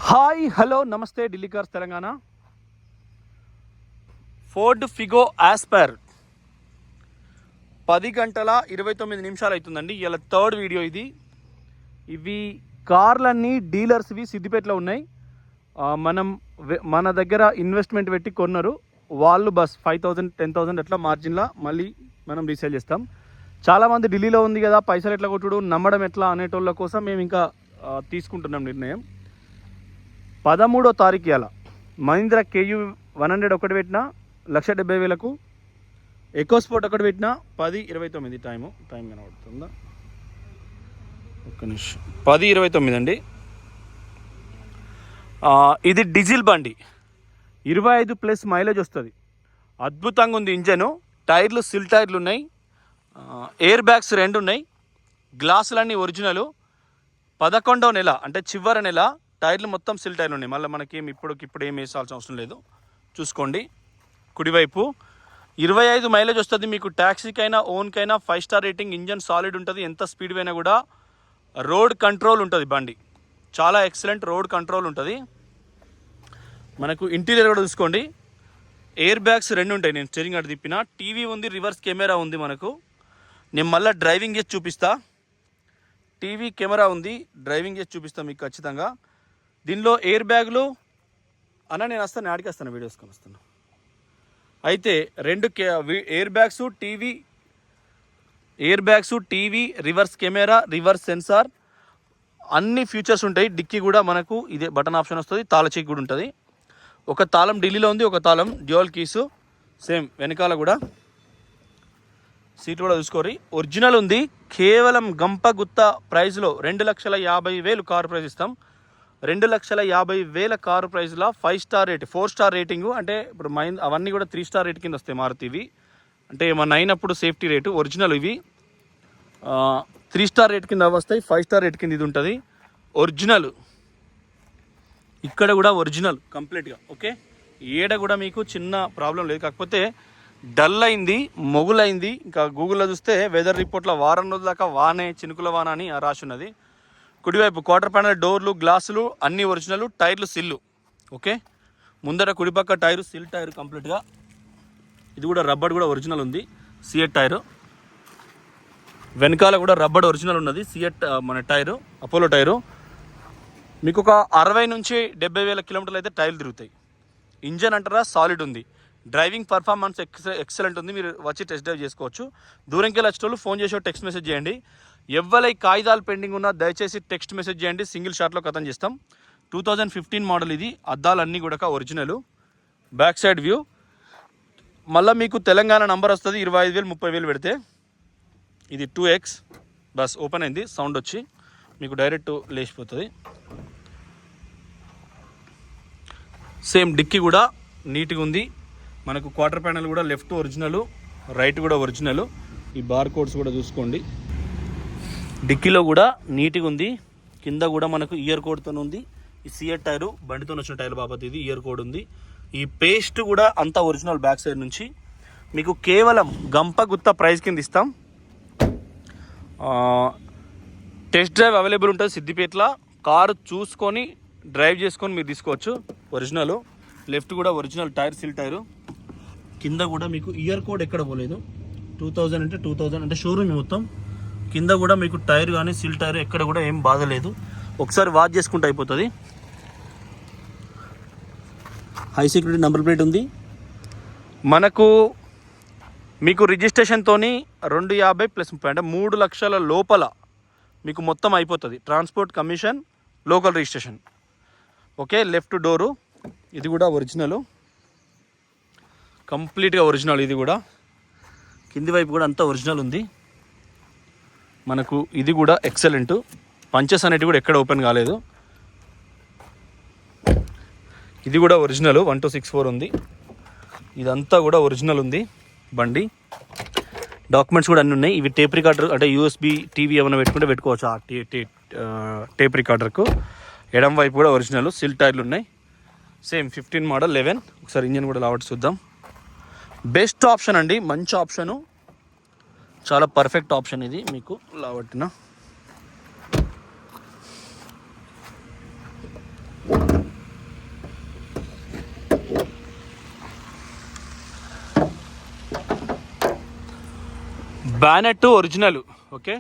Hi hello నమస్తే Delhi cars Telangana. Ford Figo Aspire 10 గంటల 29 నిమిషాలు అవుతుందండి. ఇలా థర్డ్ వీడియో ఇది. ఇవి కార్లన్నీ డీలర్స్వి సిద్దిపేటలో ఉన్నాయి. మన దగ్గర ఇన్వెస్ట్మెంట్ పెట్టి కొన్నారు వాళ్ళు. బస్ 5,000 10,000 అట్లా మార్జిన్లా మళ్ళీ మనం రీసేల్ చేస్తాం. చాలామంది ఢిల్లీలో ఉంది కదా, పైసలు ఎట్లా కొట్టుడు, నమ్మడం ఎట్లా అనేటోళ్ళ కోసం మేము ఇంకా తీసుకుంటున్నాం నిర్ణయం. 13వ తారీఖు ఇవాళ మహీంద్రా KU 100 ఒకటి పెట్టినా 1,70,000. ఎకోస్పోర్ట్ ఒకటి పెట్టినా 10:29 టైం కనబడుతుందా? ఒక్క నిమిషం. 10:29 అండి. ఇది డీజిల్ బండి, 25+ మైలేజ్ వస్తుంది. అద్భుతంగా ఉంది ఇంజను. టైర్లు సిల్ టైర్లు ఉన్నాయి, ఎయిర్ బ్యాగ్స్ 2 ఉన్నాయి, గ్లాసులన్నీ ఒరిజినల్. 11వ నెల అంటే చివరి నెల టైర్లు మొత్తం సిల్ టైర్లు ఉన్నాయి. మళ్ళీ మనకి ఇప్పుడు ఏం వేసాల్సిన అవసరం లేదు. చూసుకోండి కుడివైపు. 25 మైలేజ్ వస్తుంది మీకు. ట్యాక్సీకైనా ఓన్కైనా 5 స్టార్ రేటింగ్. ఇంజన్ సాలిడ్ ఉంటుంది. ఎంత స్పీడ్ పోయినా కూడా రోడ్ కంట్రోల్ ఉంటుంది బండి. చాలా ఎక్సలెంట్ రోడ్ కంట్రోల్ ఉంటుంది. మనకు ఇంటీరియర్ కూడా చూసుకోండి. ఎయిర్ బ్యాగ్స్ 2 ఉంటాయి. నేను స్టీరింగ్ అటు తిప్పిన. టీవీ ఉంది, రివర్స్ కెమెరా ఉంది మనకు. నేను మళ్ళీ డ్రైవింగ్ చేసి చూపిస్తా. టీవీ కెమెరా ఉంది, డ్రైవింగ్ చేసి చూపిస్తాను మీకు ఖచ్చితంగా. దీనిలో ఎయిర్ బ్యాగులు నేను వస్తాను, ఆడికి వస్తాను, వీడియోస్కొని వస్తాను. అయితే 2 air bags, TV, reverse camera, reverse censor, అన్ని ఫీచర్స్ ఉంటాయి. డిక్కీ కూడా మనకు ఇదే బటన్ ఆప్షన్ వస్తుంది. తాళచేయి కూడా ఉంటుంది. ఒక తాళం ఢిల్లీలో ఉంది, ఒక తాళం డ్యూయల్ కీసు. సేమ్ వెనకాల కూడా సీట్ కూడా చూసుకోరి. ఒరిజినల్ ఉంది. కేవలం గంప గుత్త ప్రైజ్లో 2,50,000 కారు ప్రైజ్ ఇస్తాం. 2,50,000 కారు ప్రైజ్లో 5 స్టార్ రేట్, 4 స్టార్ రేటింగు. అంటే ఇప్పుడు అవన్నీ కూడా 3 స్టార్ రేట్ కింద వస్తాయి మారుతివి. అంటే ఏమన్నా అయినప్పుడు సేఫ్టీ రేటు. ఒరిజినల్ ఇవి 3 స్టార్ రేట్ కింద వస్తాయి, 5 స్టార్ రేట్ కింద ఇది ఉంటుంది. ఒరిజినల్ ఇక్కడ కూడా ఒరిజినల్ కంప్లీట్గా. ఓకే, ఏడ కూడా మీకు చిన్న ప్రాబ్లం లేదు. కాకపోతే డల్ అయింది, మొగులైంది. ఇంకా గూగుల్లో చూస్తే వెదర్ రిపోర్ట్లో వారం రోజుల దాకా వానే, చినుకుల వాన అని రాసి ఉన్నది. కుడివైపు క్వార్టర్ ప్యానల్ డోర్లు, గ్లాసులు అన్నీ ఒరిజినల్. టైర్లు సిల్లు. ఓకే, ముందర కుడిపక్క టైరు సిల్ టైరు కంప్లీట్గా. ఇది కూడా రబ్బర్ కూడా ఒరిజినల్ ఉంది, సిఎట్ టైరు. వెనకాల కూడా రబ్బర్ ఒరిజినల్ ఉన్నది, సిఎట్ మన టైరు, అపోలో టైరు. మీకు ఒక 60 నుంచి 70,000 కిలోమీటర్లు అయితే టైర్లు తిరుగుతాయి. ఇంజన్ అంటారా సాలిడ్ ఉంది. డ్రైవింగ్ పర్ఫార్మెన్స్ ఎక్సలెంట్ ఉంది. మీరు వచ్చి టెస్ట్ డ్రైవ్ చేసుకోవచ్చు. దూరంకి వెళ్ళి వచ్చేటోళ్ళు ఫోన్ చేసి టెక్స్ట్ మెసేజ్ చేయండి. ఎవరై కాగితాలు పెండింగ్ ఉన్నా దయచేసి టెక్స్ట్ మెసేజ్ చేయండి. సింగిల్ షాట్లో ఖతం చేస్తాం. 2015 మోడల్ ఇది. అద్దాలన్నీ కూడా ఒరిజినల్. Back side view. మళ్ళీ మీకు తెలంగాణ నంబర్ వస్తుంది. 25,000 30,000 పెడితే. ఇది 2X బస్ ఓపెన్ అయింది, సౌండ్ వచ్చి మీకు డైరెక్ట్ లేచిపోతుంది. సేమ్ డిక్కీ కూడా నీట్గా ఉంది. మనకు క్వార్టర్ ప్యానల్ కూడా లెఫ్ట్ ఒరిజినల్, రైట్ కూడా ఒరిజినల్. ఈ బార్ కోడ్స్ కూడా చూసుకోండి. డిక్కీలో కూడా నీట్గా ఉంది. కింద కూడా మనకు ఇయర్ కోడ్తో ఉంది. ఈ సిఎట్ టైరు బండితో వచ్చిన టైర్ బాబత్ ఇది ఇయర్ కోడ్ ఉంది. ఈ పేస్ట్ కూడా అంతా ఒరిజినల్. బ్యాక్ సైడ్ నుంచి మీకు కేవలం గంప గుత్త ప్రైస్ కింద ఇస్తాం. టెస్ట్ డ్రైవ్ అవైలబుల్ ఉంటుంది సిద్దిపేటలో. కారు చూసుకొని డ్రైవ్ చేసుకొని మీరు తీసుకోవచ్చు. ఒరిజినల్. లెఫ్ట్ కూడా ఒరిజినల్ టైర్, సిల్ టైరు. కింద కూడా మీకు ఇయర్ కోడ్ ఎక్కడ పోలేదు. 2000 అంటే 2000 అంటే షోరూమ్ మొత్తం. కింద కూడా మీకు టైర్ కానీ సిల్ టైర్ ఎక్కడ కూడా ఏం బాధ లేదు. ఒకసారి వాచ్ చేసుకుంటే అయిపోతుంది. హై సెక్యూరిటీ నెంబర్ ప్లేట్ ఉంది మనకు. మీకు రిజిస్ట్రేషన్తో 250+30 అంటే 3 లక్షల లోపల మీకు మొత్తం అయిపోతుంది. Transport commission, local registration. Okay, left door ఇది కూడా ఒరిజినల్, కంప్లీట్గా ఒరిజినల్. ఇది కూడా కింది వైపు కూడా అంతా ఒరిజినల్ ఉంది మనకు. ఇది కూడా ఎక్సలెంట్. పంచెస్ అనేటివి కూడా ఎక్కడ ఓపెన్ కాలేదు. ఇది కూడా ఒరిజినల్. 1264 ఉంది. ఇదంతా కూడా ఒరిజినల్ ఉంది బండి. డాక్యుమెంట్స్ కూడా అన్నీ ఉన్నాయి. ఇవి టేప్ రికార్డర్ అంటే USB టీవీ ఏమైనా పెట్టుకుంటే పెట్టుకోవచ్చు ఆ టేప్ రికార్డర్కు. ఎడం వైపు కూడా ఒరిజినల్. సిల్ టైర్లు ఉన్నాయి. Same 15 model 11. ఒకసారి ఇంజన్ కూడా లావట్ చూద్దాం. బెస్ట్ ఆప్షన్ అండి, మంచి ఆప్షను, చాలా పర్ఫెక్ట్ ఆప్షన్ ఇది మీకు లావట్టిన. Bonnet original. ఓకే,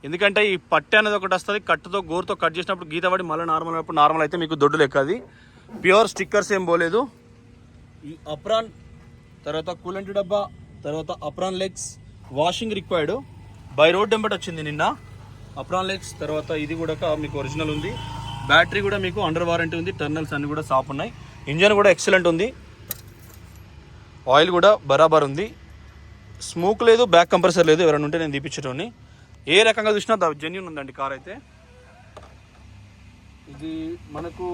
ఎందుకంటే ఈ పట్టె అనేది ఒకటి వస్తుంది, కట్టుతో గోరుతో కట్ చేసినప్పుడు గీత పడి మళ్ళీ నార్మల్ అయినప్పుడు నార్మల్ అయితే మీకు దొడ్డు లెక్క. అది ప్యూర్ స్టిక్కర్స్ ఏం పోలేదు. ఈ అప్రాన్ తర్వాత కూలెంట్ డబ్బా, తర్వాత apron legs washing required. By road ఎంబట్ వచ్చింది నిన్న అప్రాన్ లెగ్స్. తర్వాత ఇది కూడా మీకు ఒరిజినల్ ఉంది. బ్యాటరీ కూడా మీకు అండర్ వారంటీ ఉంది. టర్నల్స్ అన్ని కూడా సాఫ్ ఉన్నాయి. ఇంజన్ కూడా ఎక్సలెంట్ ఉంది. ఆయిల్ కూడా బరాబర్ ఉంది. స్మోక్ లేదు, బ్యాక్ కంప్రెసర్ లేదు. ఎవరైనా ఉంటే నేను తీపించేటోని. ఏ రకంగా చూసినా జెన్యూన్ ఉందండి కార్ అయితే. ఇది మనకు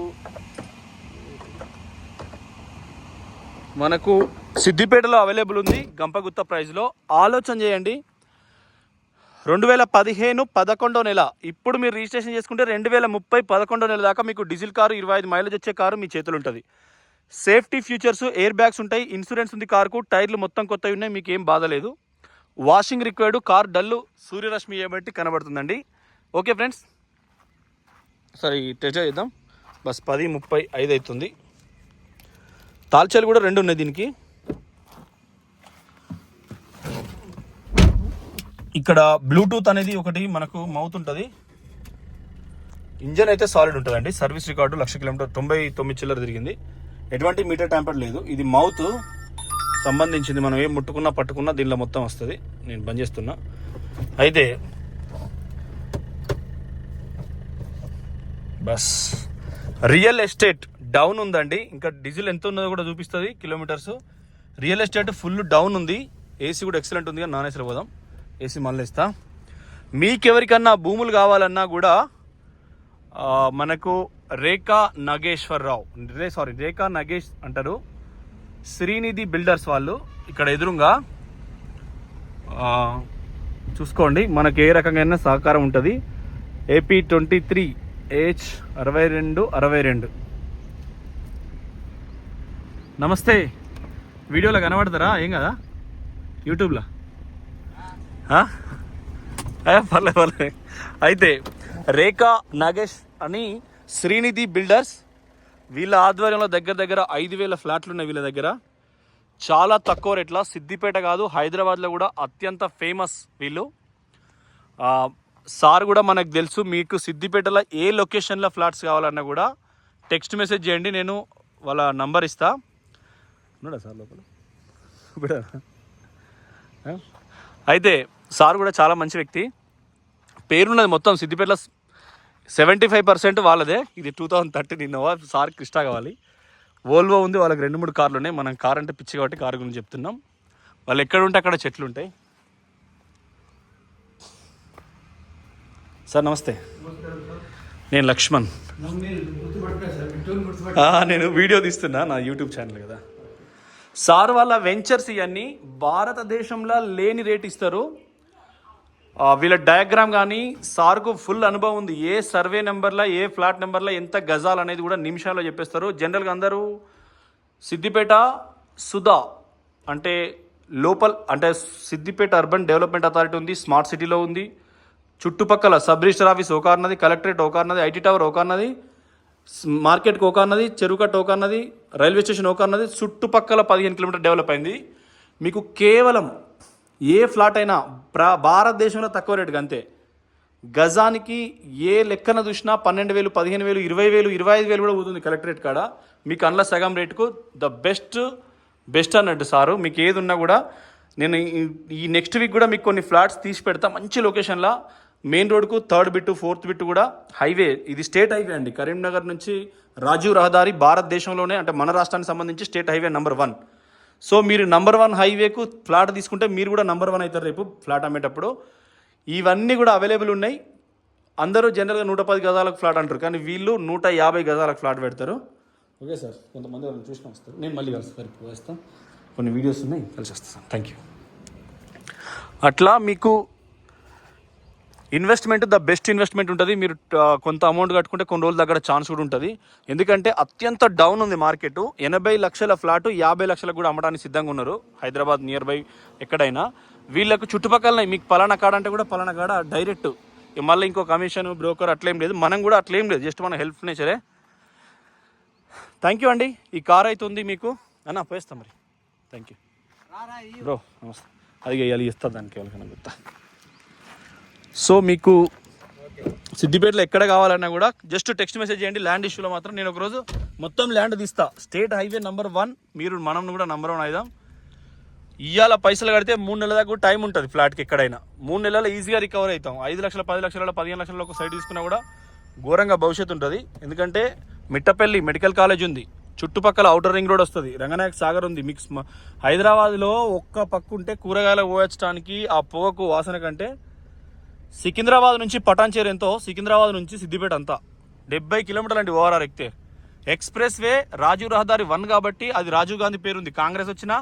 సిద్దిపేటలో అవైలబుల్ ఉంది గంపగుత్త ప్రైస్లో. ఆలోచన చేయండి, 2015 11వ నెల. ఇప్పుడు మీరు రిజిస్ట్రేషన్ చేసుకుంటే 2030 11వ నెల దాకా మీకు డీజిల్ కారు 25 మైలేజ్ వచ్చే కారు మీ చేతులు ఉంటుంది. సేఫ్టీ ఫీచర్స్, ఎయిర్ బ్యాగ్స్ ఉంటాయి, ఇన్సూరెన్స్ ఉంది కారుకు, టైర్లు మొత్తం కొత్తవి ఉన్నాయి, మీకు ఏం బాధ లేదు. Washing required. కార్ డల్లు సూర్యరశ్మి ఏబట్టి కనబడుతుందండి. ఓకే ఫ్రెండ్స్, సరే టెస్ట్ చేద్దాం. బస్ 10:35 అవుతుంది. తాల్చాలు కూడా 2 ఉన్నాయి దీనికి. ఇక్కడ బ్లూటూత్ అనేది ఒకటి మనకు మౌత్ ఉంటుంది. ఇంజన్ అయితే సాలిడ్ ఉంటుందండి. సర్వీస్ రికార్డు 1,00,000 కిలోమీటర్ 99 చిల్లర తిరిగింది. ఎటువంటి మీటర్ ట్యాంపర్ లేదు. ఇది మౌత్ సంబంధించింది, మనం ఏం ముట్టుకున్నా పట్టుకున్నా దీనిలో మొత్తం వస్తుంది. నేను బంద్ చేస్తున్నా. అయితే బస్ రియల్ ఎస్టేట్ డౌన్ ఉందండి. ఇంకా డీజిల్ ఎంత ఉన్నదో కూడా చూపిస్తుంది kilometres. Real estate full down ఉంది. ఏసీ కూడా ఎక్సలెంట్ ఉంది. నాన్ ఏసీలో పోదాం. ఏసీ మళ్ళీ ఇస్తా. మీకెవరికన్నా భూములు కావాలన్నా కూడా మనకు రేఖా నగేష్ అంటారు, శ్రీనిధి బిల్డర్స్ వాళ్ళు. ఇక్కడ ఎదురుగా చూసుకోండి, మనకి ఏ రకంగా సహకారం ఉంటుంది. AP 23H 6262. నమస్తే. వీడియోలో కనబడతారా? ఏం కదా యూట్యూబ్లో? పర్లేదు. అయితే రేఖా నగేష్ అని శ్రీనిధి బిల్డర్స్, వీళ్ళ ఆధ్వర్యంలో దగ్గర 5,000 ఫ్లాట్లు ఉన్నాయి వీళ్ళ దగ్గర. చాలా తక్కువ రేట్ల. సిద్దిపేట కాదు, హైదరాబాద్లో కూడా అత్యంత ఫేమస్ వీళ్ళు. సార్ కూడా మనకు తెలుసు. మీకు సిద్దిపేటలో ఏ లొకేషన్లో ఫ్లాట్స్ కావాలన్నా కూడా టెక్స్ట్ మెసేజ్ చేయండి, నేను వాళ్ళ నంబర్ ఇస్తా. ఉన్నాడా సార్ లోపల? అయితే సార్ కూడా చాలా మంచి వ్యక్తి. పేరున్నది మొత్తం సిద్దిపేటలో 75% వాళ్ళదే. ఇది 2013 ఇన్నోవా. సార్కి ఇష్టా కావాలి. వోల్వో ఉంది, వాళ్ళకి 2-3 కార్లు ఉన్నాయి. మనం కార్ అంటే పిచ్చి కాబట్టి కారు గురించి చెప్తున్నాం. వాళ్ళు ఎక్కడ ఉంటే అక్కడ చెట్లు ఉంటాయి. సార్ నమస్తే, నేను లక్ష్మణ్. నేను వీడియో తీస్తున్నా, నా యూట్యూబ్ ఛానల్ కదా. సార్ వాళ్ళ వెంచర్స్ ఇవన్నీ భారతదేశంలో లేని రేట్ ఇస్తారు. వీళ్ళ డయాగ్రామ్ కానీ సార్కు ఫుల్ అనుభవం ఉంది. ఏ సర్వే నెంబర్లో, ఏ ఫ్లాట్ నెంబర్లో ఎంత గజాలు అనేది కూడా నిమిషాల్లో చెప్పేస్తారు. జనరల్గా అందరూ సిద్దిపేట సుధా అంటే అంటే సిద్దిపేట అర్బన్ డెవలప్మెంట్ అథారిటీ ఉంది, స్మార్ట్ సిటీలో ఉంది. చుట్టుపక్కల సబ్ రిజిస్టర్ ఆఫీస్ ఒక అన్నది, కలెక్టరేట్ ఒక అన్నది, ఐటీ టవర్ ఒక అన్నది, మార్కెట్కి ఒక అన్నది, చెరువుకట్ట ఒక అన్నది, రైల్వే స్టేషన్ ఒక అన్నది. చుట్టుపక్కల 15 కిలోమీటర్ డెవలప్ అయింది. మీకు కేవలం ఏ ఫ్లాట్ అయినా భారతదేశంలో తక్కువ రేటుగా అంతే. గజానికి ఏ లెక్కన చూసినా 12,000, 15,000, 20,000, 25,000 కూడా పోతుంది కలెక్టరేట్ కాడ. మీకు అందులో సగం రేటుకు ద బెస్ట్ అన్నట్టు సారు. మీకు ఏది ఉన్నా కూడా నేను ఈ నెక్స్ట్ వీక్ కూడా మీకు కొన్ని ఫ్లాట్స్ తీసి పెడతా మంచి లొకేషన్లో. మెయిన్ రోడ్కు 3rd బిట్ 4th బిట్ కూడా హైవే. ఇది స్టేట్ హైవే అండి. కరీంనగర్ నుంచి రాజీవ్ రహదారి భారతదేశంలోనే, అంటే మన రాష్ట్రానికి సంబంధించి స్టేట్ హైవే నంబర్ 1. సో మీరు నంబర్ 1 హైవేకు ఫ్లాట్ తీసుకుంటే మీరు కూడా నంబర్ 1 అవుతారు రేపు ఫ్లాట్ అమ్మేటప్పుడు. ఇవన్నీ కూడా అవైలబుల్ ఉన్నాయి. అందరూ జనరల్గా 110 గజాలకు ఫ్లాట్ అంటారు, కానీ వీళ్ళు 150 గజాలకు ఫ్లాట్ పెడతారు. ఓకే సార్, కొంతమంది వాళ్ళని చూసిన వస్తారు. నేను మళ్ళీ కలిసి వేస్తాను. కొన్ని వీడియోస్ ఉన్నాయి, కలిసి వస్తాను. Thank you. అట్లా మీకు ఇన్వెస్ట్మెంట్ ద బెస్ట్ ఇన్వెస్ట్మెంట్ ఉంటుంది. మీరు కొంత అమౌంట్ కట్టుకుంటే కొన్ని రోజుల దగ్గర ఛాన్స్ కూడా ఉంటుంది. ఎందుకంటే అత్యంత డౌన్ ఉంది మార్కెట్. 80 లక్షల ఫ్లాటు 50 లక్షలకు కూడా అమ్మడానికి సిద్ధంగా ఉన్నారు. హైదరాబాద్ నియర్ బై ఎక్కడైనా వీళ్ళకు చుట్టుపక్కల మీకు పలానా కాడ అంటే కూడా పలానా కాడ డైరెక్ట్. మళ్ళీ ఇంకో కమిషన్ బ్రోకర్ అట్లేం లేదు, మనం కూడా అట్లేం లేదు, జస్ట్ మన హెల్ప్ నేచరే. థ్యాంక్ యూ అండి. ఈ కార్ అయితే ఉంది మీకు అన్న పోయేస్తాం మరి. థ్యాంక్ యూ బ్రో, నమస్తే. అది వేయాలి ఇస్తా దానికి ఎవరికైనా గుర్తా. సో మీకు సిద్దిపేటలో ఎక్కడ కావాలన్నా కూడా జస్ట్ టెక్స్ట్ మెసేజ్ చేయండి. ల్యాండ్ ఇష్యూలో మాత్రం నేను ఒకరోజు మొత్తం ల్యాండ్ తీస్తా. స్టేట్ హైవే నెంబర్ 1, మీరు మనం కూడా నెంబర్ 1 అయిదాం. ఇవాళ పైసలు కడితే 3 నెలల దాకా టైం ఉంటుంది ఫ్లాట్కి. ఎక్కడైనా 3 నెలలు ఈజీగా రికవర్ అవుతాం. 5 లక్షల 10 లక్షల 15 లక్షల ఒక సైట్ తీసుకున్నా కూడా ఘోరంగా భవిష్యత్తు ఉంటుంది. ఎందుకంటే మిట్టపల్లి మెడికల్ కాలేజ్ ఉంది, చుట్టుపక్కల ఔటర్ రింగ్ రోడ్ వస్తుంది, రంగనాయక సాగర్ ఉంది. మిక్స్ హైదరాబాద్లో ఒక్క పక్క ఉంటే కూరగాయలు పోయడానికి ఆ పొగకు వాసన కంటే సికింద్రాబాద్ నుంచి పటాన్చేరు ఎంతో, సికింద్రాబాద్ నుంచి సిద్దిపేట అంతా 70 కిలోమీటర్లు అండి ఓఆర్ఆర్ ఎక్కితే. ఎక్స్ప్రెస్ వే రాజీవ్ రహదారి 1 కాబట్టి అది రాజీవ్ గాంధీ పేరుంది. కాంగ్రెస్ వచ్చినా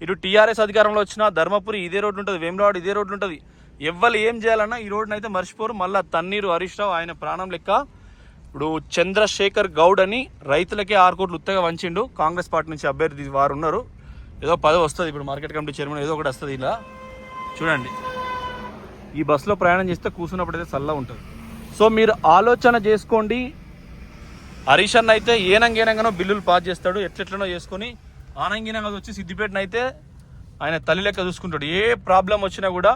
ఇటు టీఆర్ఎస్ అధికారంలో వచ్చినా ధర్మపురి ఇదే రోడ్డు ఉంటుంది, వేములవాడ ఇదే రోడ్డు ఉంటుంది. ఎవ్వరు ఏం చేయాలన్నా ఈ రోడ్డును అయితే మర్చిపోరు. మళ్ళీ తన్నీరు హరీష్ రావు ఆయన ప్రాణం లెక్క. ఇప్పుడు చంద్రశేఖర్ గౌడ్ అని రైతులకే 6 కోట్లు ఉత్తగా వంచిండు. కాంగ్రెస్ పార్టీ నుంచి అభ్యర్థి వారు ఉన్నారు. ఏదో పదవి వస్తుంది ఇప్పుడు, మార్కెట్ కమిటీ చైర్మన్ ఏదో ఒకటి వస్తుంది. ఇలా చూడండి, ఈ బస్సులో ప్రయాణం చేస్తే కూర్చున్నప్పుడైతే చల్లగా ఉంటుంది. సో మీరు ఆలోచన చేసుకోండి. హరీష్ అన్న అయితే ఏనంగేనంగానో బిల్లులు పాస్ చేస్తాడు, ఎట్లెట్లనో చేసుకొని ఆనంగినంగా వచ్చి సిద్దిపేటను అయితే ఆయన తల్లి లెక్క చూసుకుంటాడు. ఏ ప్రాబ్లం వచ్చినా కూడా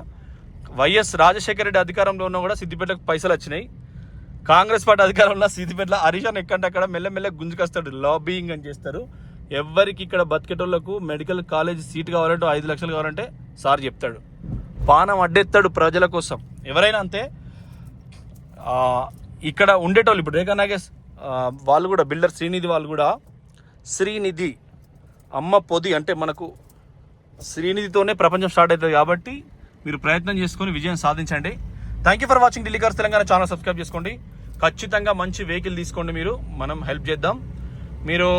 వైఎస్ రాజశేఖర రెడ్డి అధికారంలో ఉన్నా కూడా సిద్దిపేటకు పైసలు వచ్చినాయి. కాంగ్రెస్ పార్టీ అధికారంలో సిద్దిపేటలో హరీష్ అన్న ఎక్కంటే అక్కడ మెల్లమెల్ల గుంజుకొస్తాడు, లాబీయింగ్ అని చేస్తారు. ఎవరికి ఇక్కడ బతికేటోళ్లకు మెడికల్ కాలేజ్ సీట్ కావాలంటే 5 లక్షలు కావాలంటే సార్ చెప్తాడు, పానం అడ్డెత్తాడు ప్రజల కోసం. ఎవరైనా అంతే. ఇక్కడ ఉండేటోళ్ళు ఇప్పుడు రేఖా నాగేష్ వాళ్ళు కూడా, బిల్డర్ శ్రీనిధి వాళ్ళు కూడా, శ్రీనిధి అమ్మ పొది అంటే మనకు శ్రీనిధితోనే ప్రపంచం స్టార్ట్ అవుతుంది. కాబట్టి మీరు ప్రయత్నం చేసుకొని విజయం సాధించండి. Thank you for watching Delhi cars Telangana channel subscribe చేసుకోండి. ఖచ్చితంగా మంచి వెహికల్ తీసుకోండి, మీరు మనం హెల్ప్ చేద్దాం. మీరు